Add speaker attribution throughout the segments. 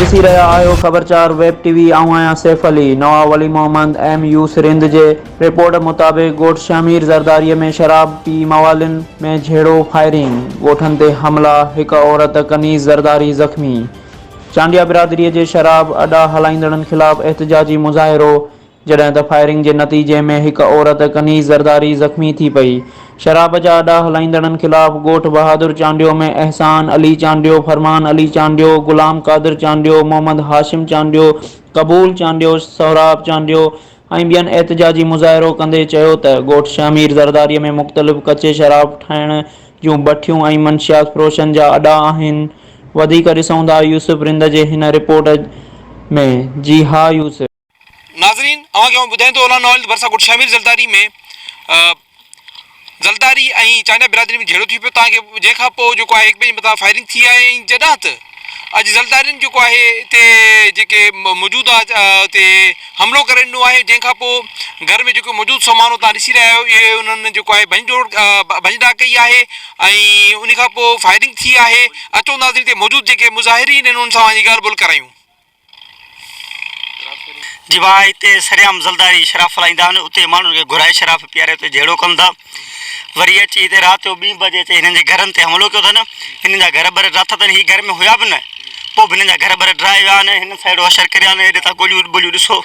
Speaker 1: ॾिसी रहिया आहियो ख़बरचार वेब टीवी। आऊं आहियां सैफ अली। नवाब वली मोहम्मद MU सिरिंध जे रिपोर्ट मुताबिक़ ॻोठ शामीर ज़रदारीअ में शराब पी मवालिन में झेड़ो फायरिंग, ॻोठनि ते हमला, हिकु औरत कनीज़ ज़रदारी ज़ख़्मी। चांडिया बिरादरीअ जे शराब अॾा हलाईंदड़नि ख़िलाफ़ एहतिजाजी मुज़ाहिरो, जॾहिं त फायरिंग जे नतीजे में हिकु औरत कनीज़ ज़रदारी ज़ख़्मी थी पई। शराब जा अॾा हलाईंदड़नि ख़िलाफ़ ॻोठ बहादुर चांडियो में एहसान अली चांडियो, फरमान अली चांडियो, गुलाम कादिर चांडियो, मोहम्मद हाशिम चांडियो, क़बूल चांडियो, सोहराब चांडियो ऐं ॿियनि एहतिजाजी मुज़ाहिरो कंदे चयो त ॻोठ शामीर ज़रदारीअ में मुख़्तलिफ़ कचे शराब ठाहिण जूं भठियूं ऐं मंशियात फ़रोशनि जा अॾा आहिनि। वधीक ॾिसूं था यूसुफ रिंद जे हिन रिपोर्ट में। जी हा यूसुफ।
Speaker 2: नाज़रीन, अवां ॿुधाईंदो हलां नॉलेज भरिसां ॻोठ शामीर ज़रदारी में ज़रदारी ऐं चांडिया बिरादरी में झेड़ो थी पियो तव्हांखे, जंहिंखां पोइ जेको आहे हिक ॿिए जे मथां फायरिंग थी आहे। ऐं जॾहिं त अॼु ज़रदारियुनि जेको आहे हिते जेके मौजूदु आहे हिते हमिलो करे ॾिनो आहे, जंहिंखां पोइ घर में जेको मौजूदु सामान तव्हां ॾिसी रहिया आहियो, इहे उन्हनि जेको आहे भंजड़ा कई आहे ऐं उन खां पोइ फायरिंग थी आहे। अचो नाज़रीन हिते मौजूदु जेके मुज़ाहिरीन आहिनि उन्हनि सां पंहिंजी ॻाल्हि ॿोल करायूं।
Speaker 3: जी भाउ, हिते सरियाम ज़रदारी शराब फलाईंदा आहिनि, उते माण्हुनि खे घुराए शराब पीआरे उते झेड़ो कनि था। वरी अची हिते राति जो 2 बजे ते हिननि जे घरनि ते हमलो कयो अथनि। हिननि जा घर बर राति ताईं हीअ घर में हुया बि न, पोइ बि हिननि जा घर बर ड्राए विया आहिनि। हिन साइड असर करिया आहिनि, हेॾे तव्हां गोलियूं ॾिसो।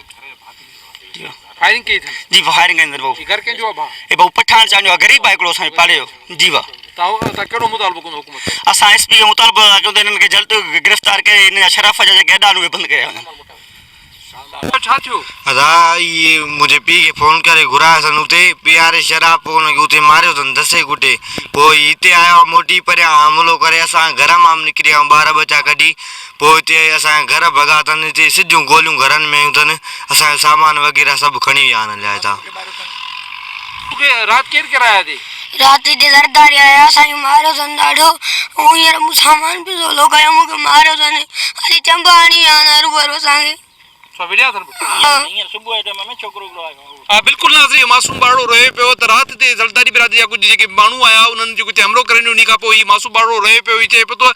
Speaker 2: फायरिंग कई अथनि
Speaker 3: जी फायरिंग कंदड़ भाऊ।
Speaker 2: घर कंहिंजो आहे भाउ?
Speaker 3: हे भाऊ पठान चांडियो आहे, ग़रीब आहे हिकिड़ो असांजे पाड़े जो। जी वाह।
Speaker 2: तव्हां कहिड़ो मुतालबो कंदो हुकूमत?
Speaker 3: असां SP खे मुतालबो कयूं त हिननि खे जल्द गिरफ़्तार करे हिन जा शराफ़ जा जेके अॾा उहे बंदि कया वञनि।
Speaker 2: छा थियो?
Speaker 4: अदा ये मुझे पी के फोन करे घुराया सन, उते पीआरे शराब पोइ हुनखे उते मारियो अथनि दसे कुटे। पोइ हिते आयो मोटी परियां हमलो करे असां घर मां निकिरी आहियूं, ॿार बचा कढी। पोइ हिते असांजा घर भॻा अथनि, हिते सिधियूं गोलियूं घरनि में अथनि। असांजो सामान वग़ैरह सभु खणी विया आहिनि लाइ था।
Speaker 2: राति केरु कराया थी?
Speaker 5: राति हिते ज़रदारी आया, असांखे मारियो अथनि ॾाढो। ऐं हींअर मूं सामान बि सवलो कयो, मूंखे मारियो अथनि। हाली चंबा हणी विया आहिनि हरूभरू असांखे।
Speaker 2: बिल्कुलु नाज़रीन, मासूम ॿारड़ो रहे पियो त राति ते ज़रदारी बिरादरी जा कुझु जेके माण्हू आया उन्हनि जेको हिते हमलो करे ॾिनो, उन खां पोइ मासूम ॿारड़ो रहे पियो। हीअ चए पियो त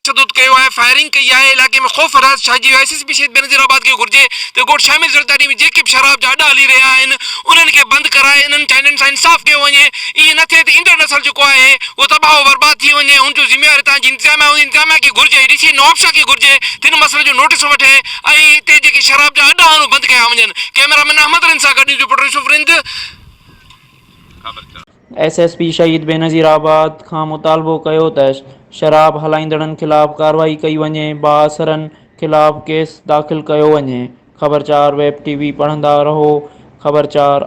Speaker 2: तशद्दुद कयो आहे, फायरिंग कई आहे, इलाइक़े में ख़ौफ़ राज़ छाइजी वियो आहे। SSP शहीद बेनज़ीराबाद खे घुर्जे त ॻोठ शामीर ज़रदारी में जेके बि शराब जा अॾा हली रहिया आहिनि उन्हनि खे बंदि कराए इन्हनि चाइननि सां इंसाफ़ कयो वञे। ईअं न थिए त ईंदड़ नसल जेको आहे उहो तबाह बर्बाद थी वञे। हुनजो ज़िम्मेवारी तव्हांजी इंतिज़ामिया खे घुर्जे, DC नवाब शाह खे घुर्जे त हिन मसइले जो नोटिस वठे ऐं हिते जेके शराब जा अॾा आहिनि बंदि कया वञनि। कैमरामैन अहमद रिन सां गॾु रिपोर्टर यूसुफ रिंद।
Speaker 1: SSP शहीद बेनज़ीराबाद खां मुतालबो कयो त शराब हलाईंदड़नि ख़िलाफ़ कार्रवाई कई वञे, बाअसरनि ख़िलाफ़ केस दाख़िल कयो वञे। ख़बरचार वेब TV पढ़ंदा रहो। ख़बरचार